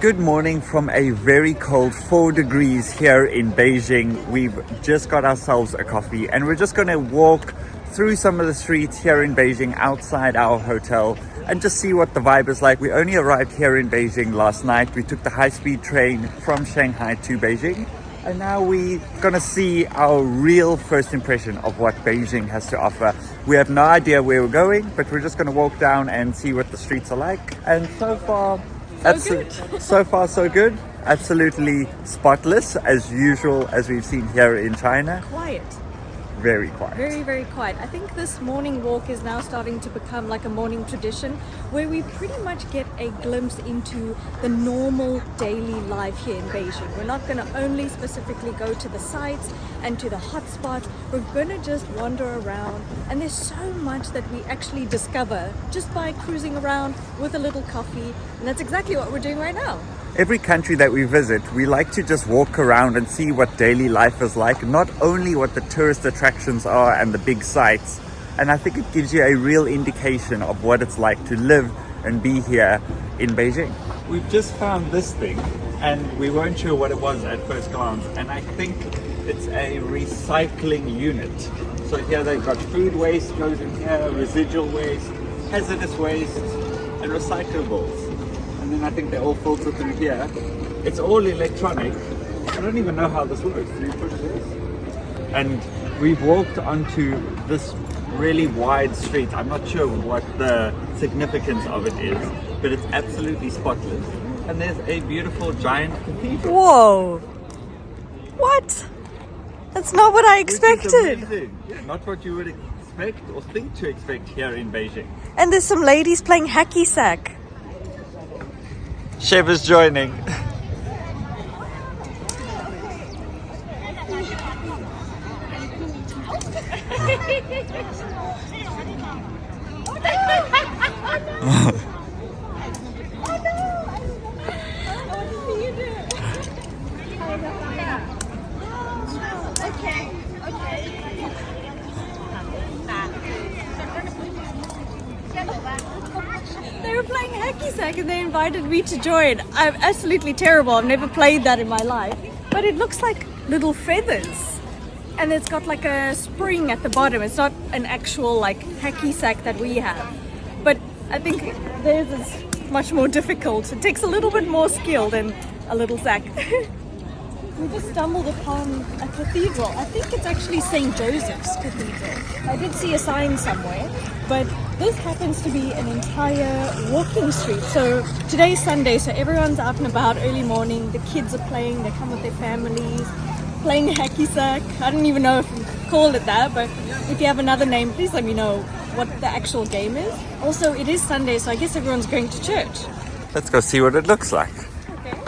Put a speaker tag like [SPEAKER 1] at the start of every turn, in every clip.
[SPEAKER 1] Good morning from a very cold 4 degrees here in Beijing. We've just got ourselves a coffee and we're just going to walk through some of the streets here in Beijing outside our hotel and just see what the vibe is like. We only arrived here in Beijing last night. We took the high-speed train from Shanghai to Beijing and now we're going to see our real first impression of what Beijing has to offer. We have no idea where we're going, but we're just going to walk down and see what the streets are like. And so far, so far so good. Absolutely spotless as usual, as we've seen here in China.
[SPEAKER 2] Quiet.
[SPEAKER 1] Very quiet.
[SPEAKER 2] Very, very quiet. I think this morning walk is now starting to become like a morning tradition where we pretty much get a glimpse into the normal daily life here in Beijing. We're not going to only specifically go to the sites and to the hotspots. We're going to just wander around, and there's so much that we actually discover just by cruising around with a little coffee, and that's exactly what we're doing right now.
[SPEAKER 1] Every country that we visit, we like to just walk around and see what daily life is like, not only what the tourist attractions are and the big sites. And I think it gives you a real indication of what it's like to live and be here in Beijing. We've just found this thing and we weren't sure what it was at first glance, and I think it's a recycling unit. So here they've got food waste goes in here, residual waste, hazardous waste and recyclables. And then I think they all filter through here. It's all electronic. I don't even know how this works. Do you push this? And we've walked onto this really wide street. I'm not sure what the significance of it is, but it's absolutely spotless. And there's a beautiful giant cathedral.
[SPEAKER 2] Whoa! What? That's not what I expected.
[SPEAKER 1] Yeah, not what you would expect or think to expect here in Beijing.
[SPEAKER 2] And there's some ladies playing hacky sack.
[SPEAKER 1] Shev is joining.
[SPEAKER 2] They were playing hacky sack and they invited me to join. I'm absolutely terrible. I've never played that in my life. But it looks like little feathers. And it's got like a spring at the bottom. It's not an actual like hacky sack that we have. But I think theirs is much more difficult. It takes a little bit more skill than a little sack. We just stumbled upon a cathedral. I think it's actually St. Joseph's Cathedral. I did see a sign somewhere, but this happens to be an entire walking street. So today's Sunday, so everyone's out and about early morning. The kids are playing, they come with their families, playing hacky sack. I don't even know if you call it that, but if you have another name, please let me know what the actual game is. Also, it is Sunday, so I guess everyone's going to church.
[SPEAKER 1] Let's go see what it looks like.
[SPEAKER 2] Okay.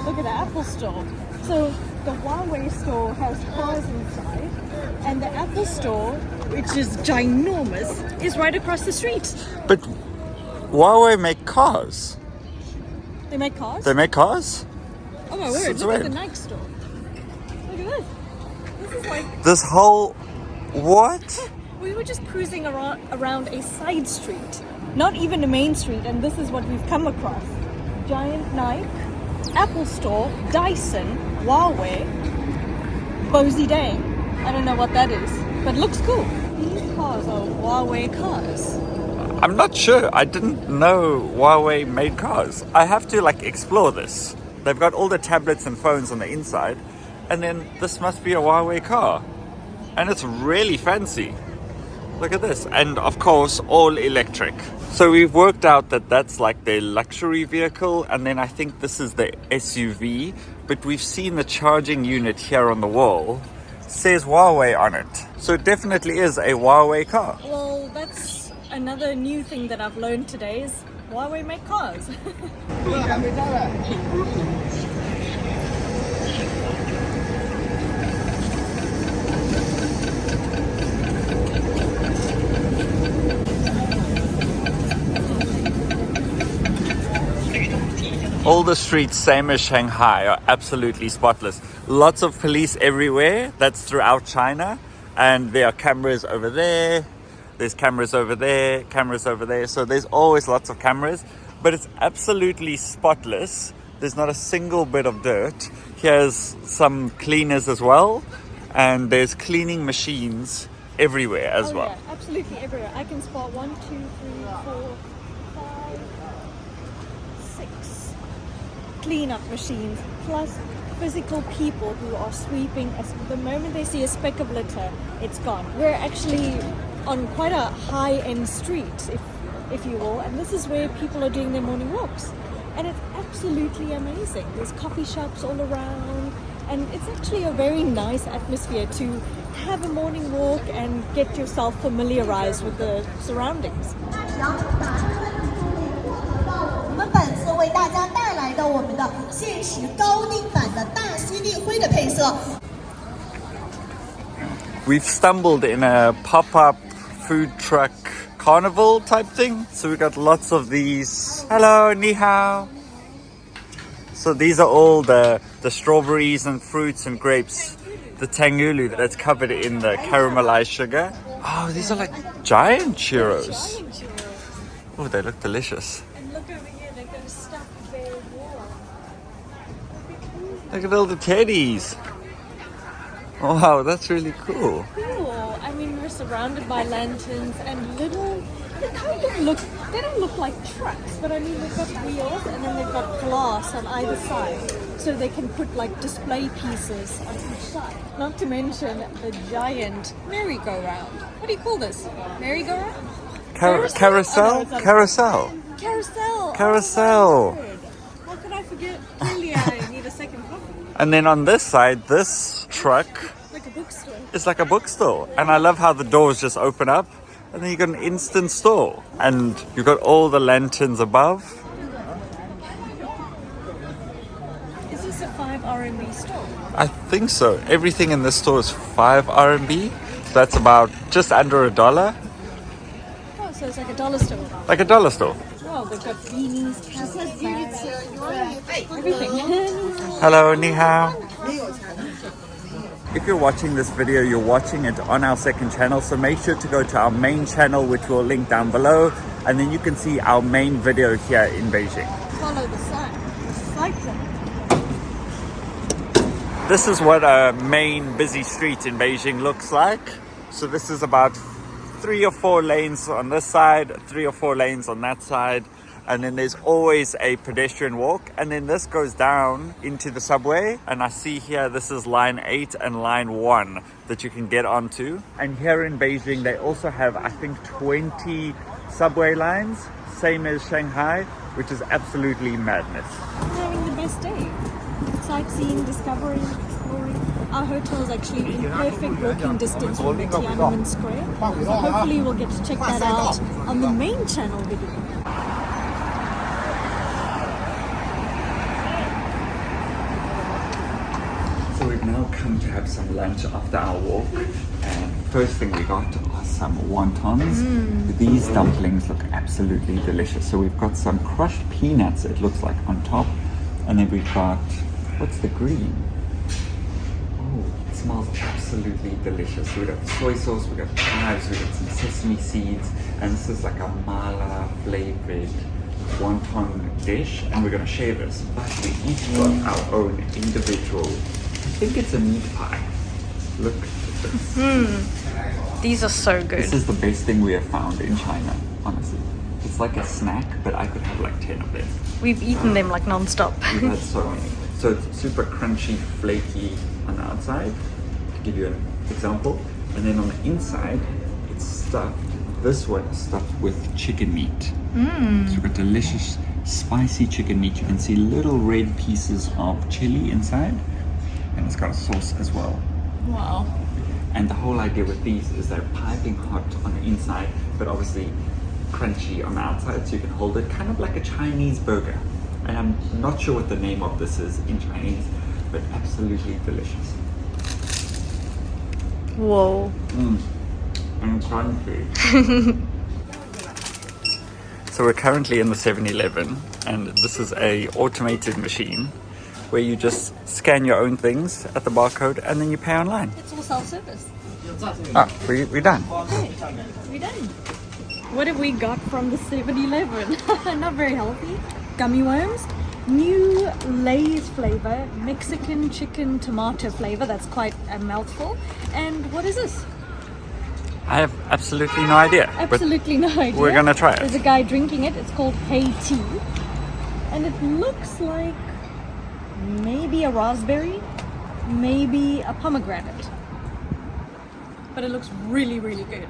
[SPEAKER 2] Look at the Apple store. So the Huawei store has cars inside, and the Apple store, which is ginormous, is right across the street.
[SPEAKER 1] But Huawei make cars.
[SPEAKER 2] They make cars?
[SPEAKER 1] They make cars?
[SPEAKER 2] Oh my word,
[SPEAKER 1] Since
[SPEAKER 2] look at
[SPEAKER 1] when?
[SPEAKER 2] the Nike store. Look at this. This is like...
[SPEAKER 1] This whole... What?
[SPEAKER 2] We were just cruising around a side street, not even a main street, and this is what we've come across. Giant Nike, Apple Store, Dyson, Huawei, Bozy Dang. I don't know what that is, but looks cool. These cars are Huawei cars.
[SPEAKER 1] I'm not sure. I didn't know Huawei made cars. I have to explore this. They've got all the tablets and phones on the inside, and then this must be a Huawei car. And it's really fancy. Look at this. And of course, all electric. So we've worked out that that's like their luxury vehicle, and then I think this is the SUV, but we've seen the charging unit here on the wall. It says Huawei on it. So it definitely is a Huawei car.
[SPEAKER 2] Well, that's another new thing that I've learned today is Huawei make cars.
[SPEAKER 1] All the streets, same as Shanghai, are absolutely spotless. Lots of police everywhere. That's throughout China. And there are cameras over there. There's cameras over there, cameras over there. So there's always lots of cameras, but it's absolutely spotless. There's not a single bit of dirt. Here's some cleaners as well. And there's cleaning machines everywhere as well.
[SPEAKER 2] Yeah, absolutely everywhere. I can spot 1, 2, 3, 4, 5, 6 cleanup machines, plus physical people who are sweeping. The moment they see a speck of litter, it's gone. We're actually on quite a high-end street, if you will, and this is where people are doing their morning walks. And it's absolutely amazing. There's coffee shops all around, and it's actually a very nice atmosphere to have a morning walk and get yourself familiarized with the surroundings.
[SPEAKER 3] 我们本次为大家带来的我们的限时高定版的大犀利灰的配色。
[SPEAKER 1] We've stumbled in a pop-up food truck carnival type thing. So we got lots of these. Hello, ni hao. So these are all the strawberries and fruits and grapes. The tangulu that's covered in the caramelized sugar. Oh, these are like giant churros. Oh, they look delicious.
[SPEAKER 2] And look over here, they've got a stuffed bear wall.
[SPEAKER 1] Look at all the teddies. Wow, that's really cool.
[SPEAKER 2] Cool. I mean, we're surrounded by lanterns and little. They kind of look. They don't look like trucks, but I mean, they've got wheels and then they've got glass on either side, so they can put like display pieces on each side. Not to mention the giant merry-go-round. What do you call this? Merry-go-round?
[SPEAKER 1] Carousel?
[SPEAKER 2] Oh, no, it's not a-
[SPEAKER 1] Carousel.
[SPEAKER 2] Carousel.
[SPEAKER 1] Carousel.
[SPEAKER 2] Oh, that's good. How could I forget? Clearly, I need a second coffee.
[SPEAKER 1] And then on this side, this truck
[SPEAKER 2] Like a bookstore.
[SPEAKER 1] is like a bookstore. And I love how the doors just open up and then you got an instant store. And you've got all the lanterns above.
[SPEAKER 2] Is this a 5 RMB store?
[SPEAKER 1] I think so. Everything in this store is 5 RMB. So that's about just under $1.
[SPEAKER 2] Oh, so it's like a dollar store.
[SPEAKER 1] Like a dollar store.
[SPEAKER 2] Oh, they've got beanies, caps, bags, everything.
[SPEAKER 1] Hello, ni hao. If you're watching this video, you're watching it on our second channel, so make sure to go to our main channel, which we'll link down below, and then you can see our main video here in Beijing.
[SPEAKER 2] Follow the sign. Cycling.
[SPEAKER 1] This is what a main busy street in Beijing looks like. So this is about 3 or 4 lanes on this side, 3 or 4 lanes on that side. And then there's always a pedestrian walk. And then this goes down into the subway. And I see here, this is line 8 and line 1 that you can get onto. And here in Beijing, they also have, I think, 20 subway lines, same as Shanghai, which is absolutely madness.
[SPEAKER 2] We're having the best day. Sightseeing, discovering, exploring. Our hotel is actually in perfect walking distance from the Tiananmen Square. So hopefully we'll get to check that out on the main channel video.
[SPEAKER 1] So we've now come to have some lunch after our walk, and first thing we got are some wontons. These dumplings look absolutely delicious. So we've got some crushed peanuts, it looks like, on top, and then we've got, what's the green? Oh, it smells absolutely delicious. So we've got soy sauce, we've got chives, we've got some sesame seeds, and this is like a mala flavored wonton dish, and we're gonna share this, but we each got our own individual, I think it's a meat pie. Look at this.
[SPEAKER 2] These are so good.
[SPEAKER 1] This is the best thing we have found in China, honestly. It's like a snack, but I could have like 10 of them.
[SPEAKER 2] We've eaten them like non-stop.
[SPEAKER 1] We've had so many. So it's super crunchy, flaky on the outside, to give you an example. And then on the inside, it's stuffed. This one is stuffed with chicken meat. So we've got delicious, spicy chicken meat. You can see little red pieces of chili inside. And it's got a sauce as well.
[SPEAKER 2] Wow.
[SPEAKER 1] And the whole idea with these is they're piping hot on the inside, but obviously crunchy on the outside, so you can hold it kind of like a Chinese burger. And I'm not sure what the name of this is in Chinese, but absolutely delicious.
[SPEAKER 2] Whoa.
[SPEAKER 1] And crunchy. So we're currently in the 7-Eleven, and this is a automated machine where you just scan your own things at the barcode and then you pay online.
[SPEAKER 2] It's all self-service.
[SPEAKER 1] Ah, we're done.
[SPEAKER 2] Okay, we're done. What have we got from the 7-Eleven? Not very healthy. Gummy worms. New Lay's flavor, Mexican chicken tomato flavor. That's quite a mouthful. And what is this?
[SPEAKER 1] I have absolutely no idea.
[SPEAKER 2] Absolutely no idea.
[SPEAKER 1] We're gonna try it.
[SPEAKER 2] There's a guy drinking it. It's called Hey Tea. And it looks like maybe a raspberry, maybe a pomegranate. But it looks really, really good.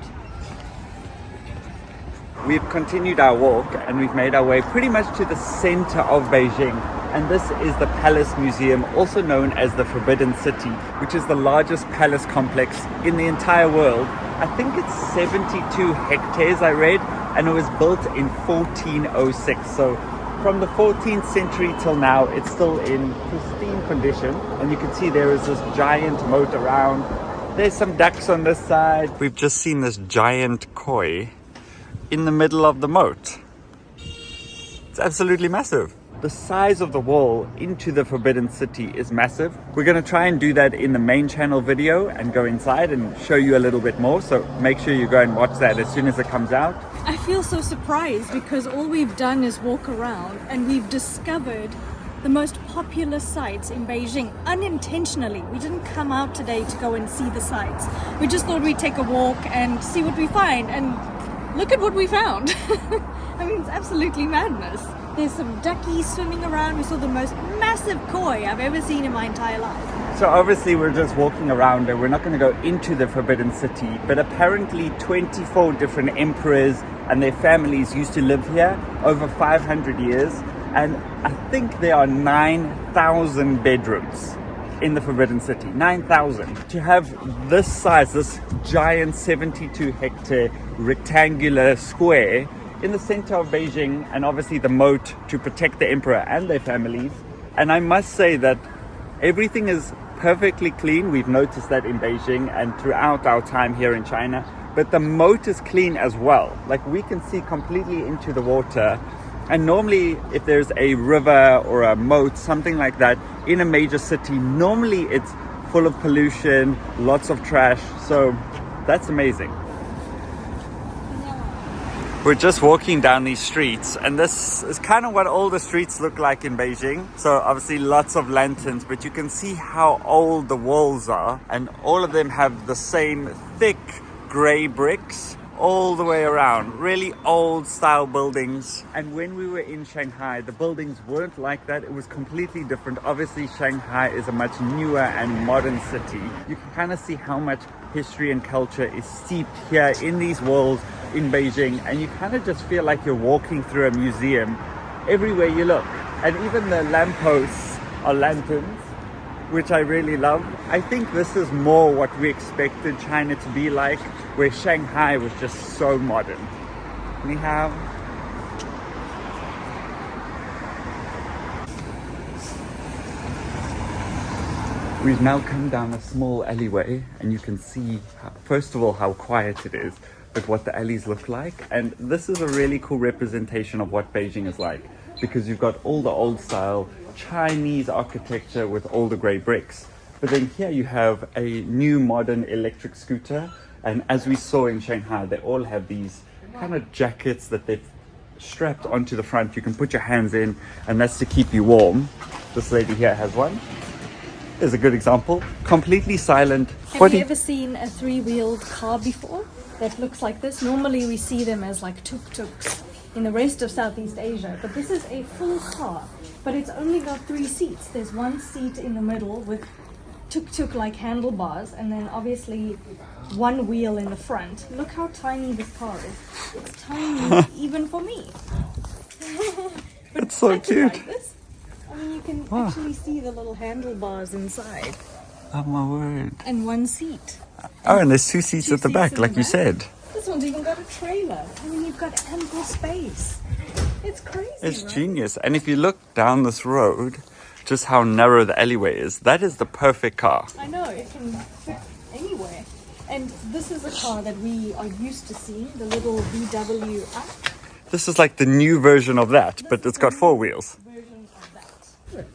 [SPEAKER 1] We've continued our walk and we've made our way pretty much to the center of Beijing. And this is the Palace Museum, also known as the Forbidden City, which is the largest palace complex in the entire world. I think it's 72 hectares, I read, and it was built in 1406. So from the 14th century till now, it's still in pristine condition. And you can see there is this giant moat around. There's some ducks on this side. We've just seen this giant koi in the middle of the moat. It's absolutely massive. The size of the wall into the Forbidden City is massive. We're going to try and do that in the main channel video and go inside and show you a little bit more. So make sure you go and watch that as soon as it comes out.
[SPEAKER 2] I feel so surprised because all we've done is walk around and we've discovered the most popular sites in Beijing unintentionally. We didn't come out today to go and see the sites. We just thought we'd take a walk and see what we find, and look at what we found. I mean, it's absolutely madness. There's some duckies swimming around. We saw the most massive koi I've ever seen in my entire life.
[SPEAKER 1] So obviously we're just walking around and we're not going to go into the Forbidden City, but apparently 24 different emperors and their families used to live here over 500 years. And I think there are 9,000 bedrooms in the Forbidden City. 9,000. To have this size, this giant 72 hectare rectangular square in the center of Beijing, and obviously the moat to protect the emperor and their families. And I must say that everything is perfectly clean. We've noticed that in Beijing and throughout our time here in China. But the moat is clean as well. Like, we can see completely into the water. And normally if there's a river or a moat, something like that, in a major city, normally it's full of pollution, lots of trash. So that's amazing. We're just walking down these streets, and this is kind of what all the streets look like in Beijing. So obviously lots of lanterns, but you can see how old the walls are, and all of them have the same thick gray bricks all the way around. Really old style buildings. And when we were in Shanghai, the buildings weren't like that. It was completely different. Obviously Shanghai is a much newer and modern city. You can kind of see how much history and culture is steeped here in these walls in Beijing, and you kind of just feel like you're walking through a museum everywhere you look. And even the lampposts are lanterns, which I really love. I think this is more what we expected China to be like, where Shanghai was just so modern. Ni hao. We've now come down a small alleyway, and you can see, first of all, how quiet it is, but what the alleys look like. And this is a really cool representation of what Beijing is like, because you've got all the old style Chinese architecture with all the gray bricks. But then here you have a new modern electric scooter. And as we saw in Shanghai, they all have these kind of jackets that they've strapped onto the front. You can put your hands in, and that's to keep you warm. This lady here has one. Is a good example. Completely silent.
[SPEAKER 2] Have you ever seen a 3-wheeled car before that looks like this? Normally we see them as like tuk-tuks in the rest of Southeast Asia, but this is a full car, but it's only got 3 seats. There's one seat in the middle with tuk-tuk like handlebars, and then obviously one wheel in the front. Look how tiny this car is. It's tiny even for me.
[SPEAKER 1] It's so cute.
[SPEAKER 2] Like this. I mean, you can actually see the little handlebars inside.
[SPEAKER 1] Oh my word.
[SPEAKER 2] And one seat.
[SPEAKER 1] Oh, and there's 2 seats at the back, like you said.
[SPEAKER 2] This one's even got a trailer. I mean, you've got ample space. It's crazy,
[SPEAKER 1] It's
[SPEAKER 2] right?
[SPEAKER 1] genius. And if you look down this road, just how narrow the alleyway is, that is the perfect car.
[SPEAKER 2] I know, it can fit anywhere. And this is a car that we are used to seeing, the little VW up.
[SPEAKER 1] This is like the new version of that, but it's got 4 wheels.
[SPEAKER 2] Version of that.